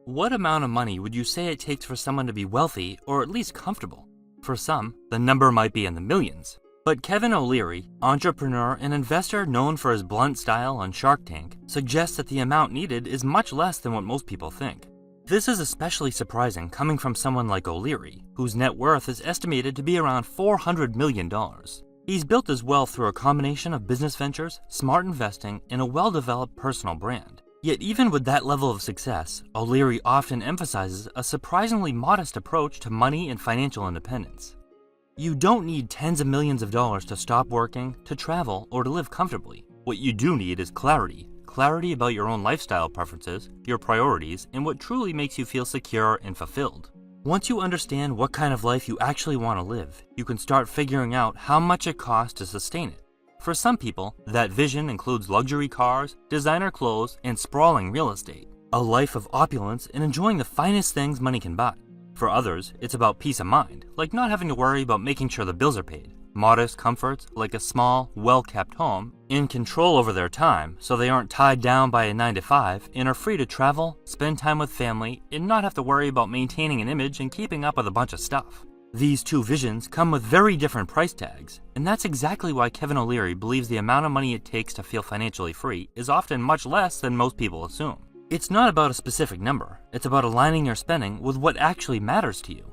What amount of money would you say it takes for someone to be wealthy or at least comfortable? For some, the number might be in the millions. But Kevin O'Leary, entrepreneur and investor known for his blunt style on Shark Tank, suggests that the amount needed is much less than what most people think. This is especially surprising coming from someone like O'Leary, whose net worth is estimated to be around $400 million. He's built his wealth through a combination of business ventures, smart investing, and a well-developed personal brand. Yet even with that level of success, O'Leary often emphasizes a surprisingly modest approach to money and financial independence. You don't need tens of millions of dollars to stop working, to travel, or to live comfortably. What you do need is clarity. Clarity about your own lifestyle preferences, your priorities, and what truly makes you feel secure and fulfilled. Once you understand what kind of life you actually want to live, you can start figuring out how much it costs to sustain it. For some people, that vision includes luxury cars, designer clothes, and sprawling real estate. A life of opulence and enjoying the finest things money can buy. For others, it's about peace of mind, like not having to worry about making sure the bills are paid. Modest comforts, like a small, well-kept home, and control over their time so they aren't tied down by a 9-to-5 and are free to travel, spend time with family, and not have to worry about maintaining an image and keeping up with a bunch of stuff. These two visions come with very different price tags, and that's exactly why Kevin O'Leary believes the amount of money it takes to feel financially free is often much less than most people assume. It's not about a specific number, it's about aligning your spending with what actually matters to you.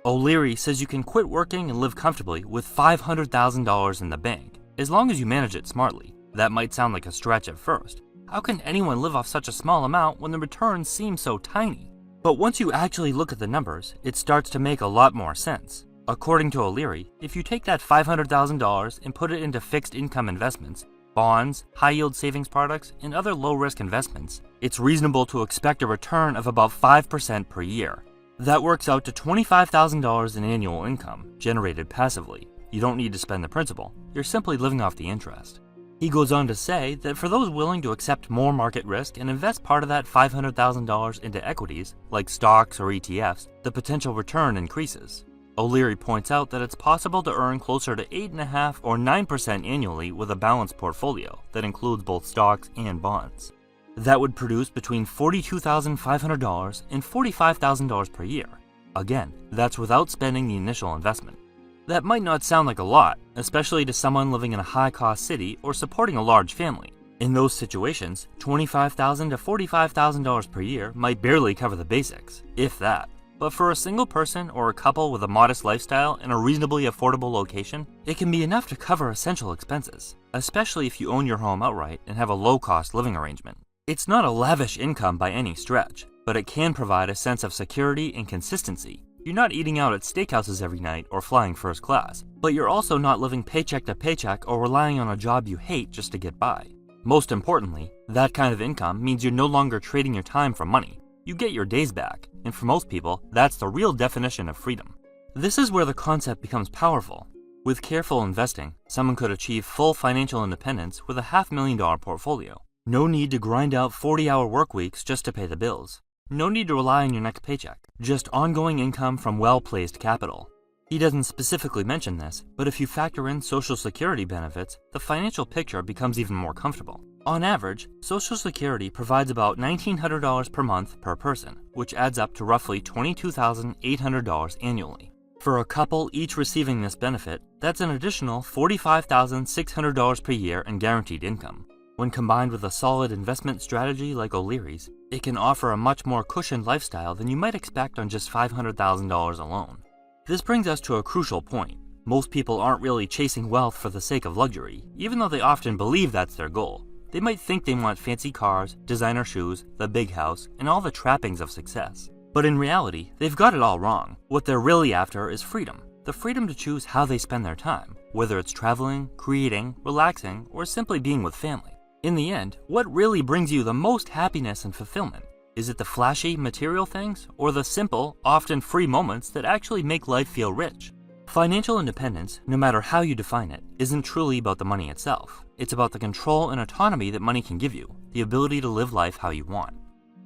O'Leary says you can quit working and live comfortably with $500,000 in the bank, as long as you manage it smartly. That might sound like a stretch at first. How can anyone live off such a small amount when the returns seem so tiny? But once you actually look at the numbers, it starts to make a lot more sense. According to O'Leary, if you take that $500,000 and put it into fixed income investments, bonds, high-yield savings products, and other low-risk investments, it's reasonable to expect a return of about 5% per year. That works out to $25,000 in annual income, generated passively. You don't need to spend the principal, you're simply living off the interest. He goes on to say that for those willing to accept more market risk and invest part of that $500,000 into equities, like stocks or ETFs, the potential return increases. O'Leary points out that it's possible to earn closer to 8.5% or 9% annually with a balanced portfolio that includes both stocks and bonds. That would produce between $42,500 and $45,000 per year. Again, that's without spending the initial investment. That might not sound like a lot, especially to someone living in a high-cost city or supporting a large family. In those situations, $25,000 to $45,000 per year might barely cover the basics, if that. But for a single person or a couple with a modest lifestyle in a reasonably affordable location, it can be enough to cover essential expenses, especially if you own your home outright and have a low-cost living arrangement. It's not a lavish income by any stretch, but it can provide a sense of security and consistency. You're not eating out at steakhouses every night or flying first class, but you're also not living paycheck to paycheck or relying on a job you hate just to get by. Most importantly, that kind of income means you're no longer trading your time for money. You get your days back, and for most people, that's the real definition of freedom. This is where the concept becomes powerful. With careful investing, someone could achieve full financial independence with a $500,000 portfolio. No need to grind out 40-hour work weeks just to pay the bills. No need to rely on your next paycheck, just ongoing income from well-placed capital. He doesn't specifically mention this, but if you factor in Social Security benefits, the financial picture becomes even more comfortable. On average, Social Security provides about $1,900 per month per person, which adds up to roughly $22,800 annually. For a couple each receiving this benefit, that's an additional $45,600 per year in guaranteed income. When combined with a solid investment strategy like O'Leary's, it can offer a much more cushioned lifestyle than you might expect on just $500,000 alone. This brings us to a crucial point. Most people aren't really chasing wealth for the sake of luxury, even though they often believe that's their goal. They might think they want fancy cars, designer shoes, the big house, and all the trappings of success. But in reality, they've got it all wrong. What they're really after is freedom. The freedom to choose how they spend their time, whether it's traveling, creating, relaxing, or simply being with family. In the end, what really brings you the most happiness and fulfillment? Is it the flashy, material things, or the simple, often free moments that actually make life feel rich? Financial independence, no matter how you define it, isn't truly about the money itself. It's about the control and autonomy that money can give you, the ability to live life how you want.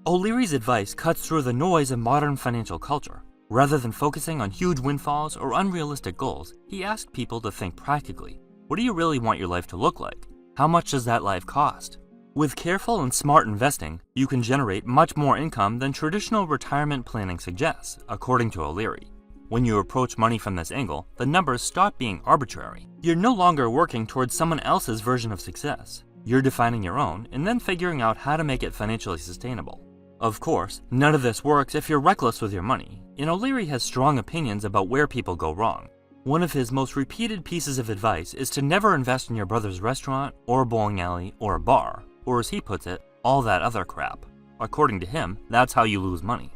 O'Leary's advice cuts through the noise of modern financial culture. Rather than focusing on huge windfalls or unrealistic goals, he asked people to think practically. What do you really want your life to look like? How much does that life cost? With careful and smart investing, you can generate much more income than traditional retirement planning suggests, according to O'Leary. When you approach money from this angle, the numbers stop being arbitrary. You're no longer working towards someone else's version of success. You're defining your own and then figuring out how to make it financially sustainable. Of course, none of this works if you're reckless with your money, and O'Leary has strong opinions about where people go wrong. One of his most repeated pieces of advice is to never invest in your brother's restaurant, or a bowling alley, or a bar, or as he puts it, all that other crap. According to him, that's how you lose money.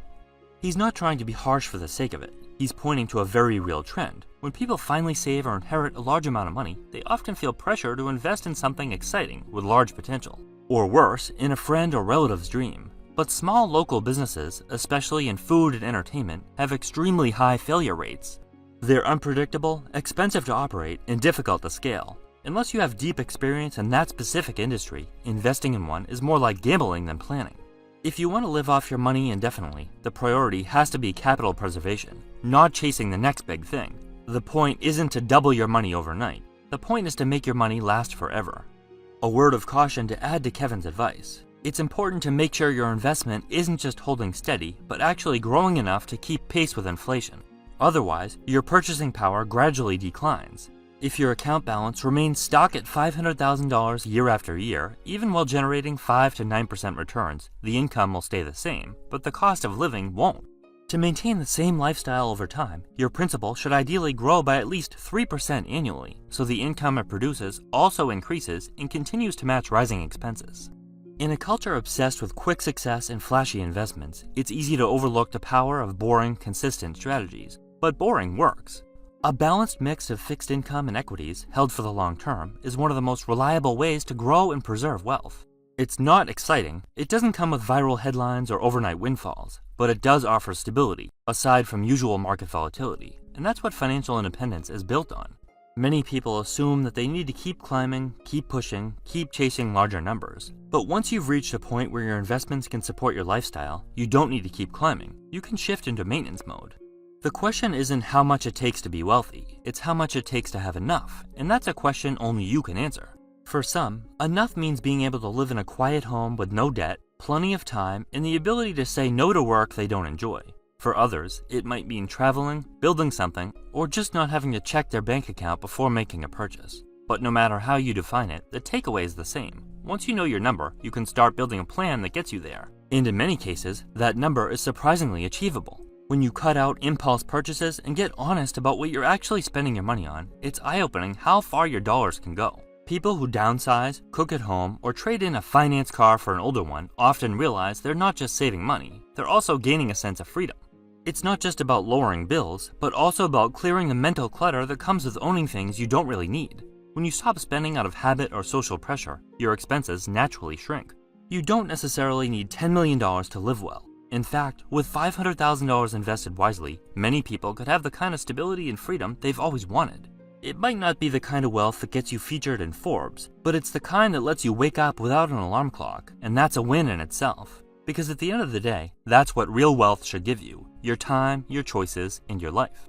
He's not trying to be harsh for the sake of it. He's pointing to a very real trend. When people finally save or inherit a large amount of money, they often feel pressure to invest in something exciting with large potential. Or worse, in a friend or relative's dream. But small local businesses, especially in food and entertainment, have extremely high failure rates. They're unpredictable, expensive to operate, and difficult to scale. Unless you have deep experience in that specific industry, investing in one is more like gambling than planning. If you want to live off your money indefinitely, the priority has to be capital preservation, not chasing the next big thing. The point isn't to double your money overnight. The point is to make your money last forever. A word of caution to add to Kevin's advice. It's important to make sure your investment isn't just holding steady, but actually growing enough to keep pace with inflation. Otherwise, your purchasing power gradually declines. If your account balance remains stuck at $500,000 year after year, even while generating 5 to 9% returns, the income will stay the same, but the cost of living won't. To maintain the same lifestyle over time, your principal should ideally grow by at least 3% annually, so the income it produces also increases and continues to match rising expenses. In a culture obsessed with quick success and flashy investments, it's easy to overlook the power of boring, consistent strategies. But boring works. A balanced mix of fixed income and equities, held for the long term, is one of the most reliable ways to grow and preserve wealth. It's not exciting, it doesn't come with viral headlines or overnight windfalls, but it does offer stability, aside from usual market volatility, and that's what financial independence is built on. Many people assume that they need to keep climbing, keep pushing, keep chasing larger numbers. But once you've reached a point where your investments can support your lifestyle, you don't need to keep climbing. You can shift into maintenance mode. The question isn't how much it takes to be wealthy, it's how much it takes to have enough, and that's a question only you can answer. For some, enough means being able to live in a quiet home with no debt, plenty of time, and the ability to say no to work they don't enjoy. For others, it might mean traveling, building something, or just not having to check their bank account before making a purchase. But no matter how you define it, the takeaway is the same. Once you know your number, you can start building a plan that gets you there. And in many cases, that number is surprisingly achievable. When you cut out impulse purchases and get honest about what you're actually spending your money on, it's eye-opening how far your dollars can go. People who downsize, cook at home, or trade in a finance car for an older one often realize they're not just saving money, they're also gaining a sense of freedom. It's not just about lowering bills, but also about clearing the mental clutter that comes with owning things you don't really need. When you stop spending out of habit or social pressure, your expenses naturally shrink. You don't necessarily need $10 million to live well. In fact, with $500,000 invested wisely, many people could have the kind of stability and freedom they've always wanted. It might not be the kind of wealth that gets you featured in Forbes, but it's the kind that lets you wake up without an alarm clock, and that's a win in itself. Because at the end of the day, that's what real wealth should give you: your time, your choices, and your life.